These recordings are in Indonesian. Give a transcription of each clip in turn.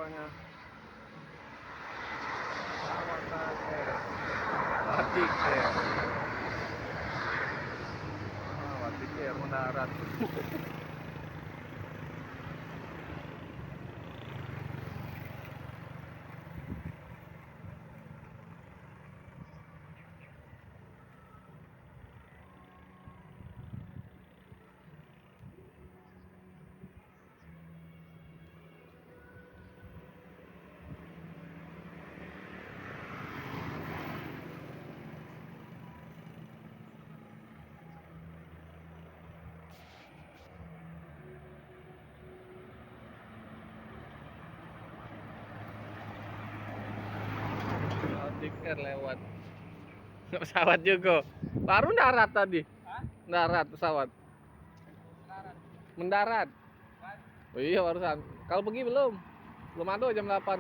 rupanya. Batik ya. Batik ya mendarat. Batik Air lewat. Pesawat juga. Baru darat tadi. Darat pesawat. Mendarat. Oh iya barusan. Kalau pergi belum? Belum ada jam 8.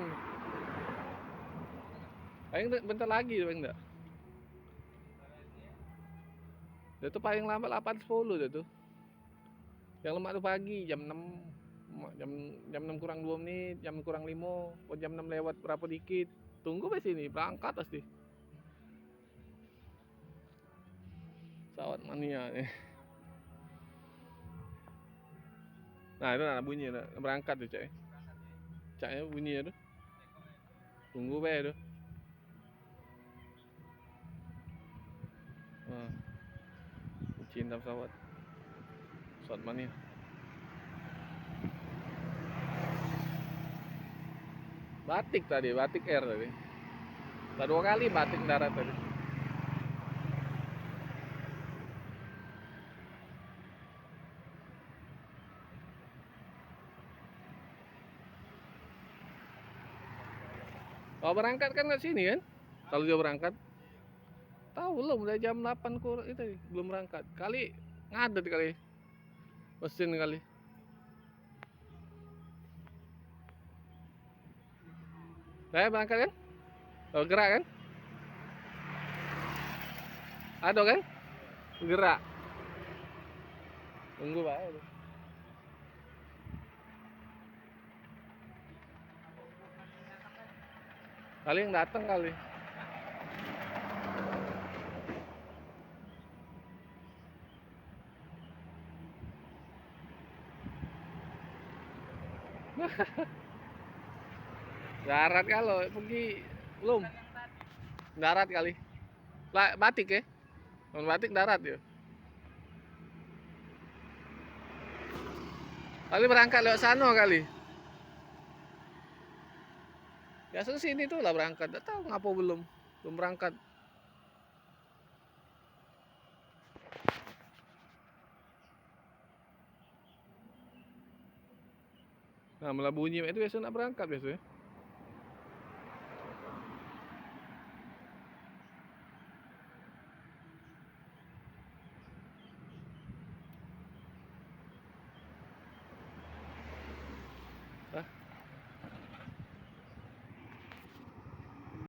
Paling bentar lagi paling enggak. Dia tuh paling lambat 8.10 dia tuh. Yang lemak tuh pagi jam 6 jam 6 kurang 2 menit, jam kurang 5, oh jam 6 lewat berapa dikit. Tunggu di sini, berangkat pasti. Pesawat mania nih. Nah, itu nah bunyi nah, berangkat tuh, Cak. Caknya bunyi tuh. Tunggu be tuh. Nah, cinta pesawat. Pesawat mania. Batik tadi, Batik Air tadi. Udah 2 kali Batik darat tadi. Kalau berangkat kan ke sini kan? Kalau dia berangkat, tahu belum udah jam 8 kurang itu belum berangkat. Kali ngadet kali. Mesin kali. Saya berangkat kan? Oh, gerak kan? Ada kan? Gerak. Tunggu bae. Kali yang datang kali. Darat kalau pergi belum. Darat kali. Batik ya? Non batik darat ya. Kali berangkat lewat sana kali. Biasa sini tuh lah berangkat. Tidak tahu ngapa belum. Belum berangkat. Nah, malah bunyi itu biasa nak berangkat biasanya.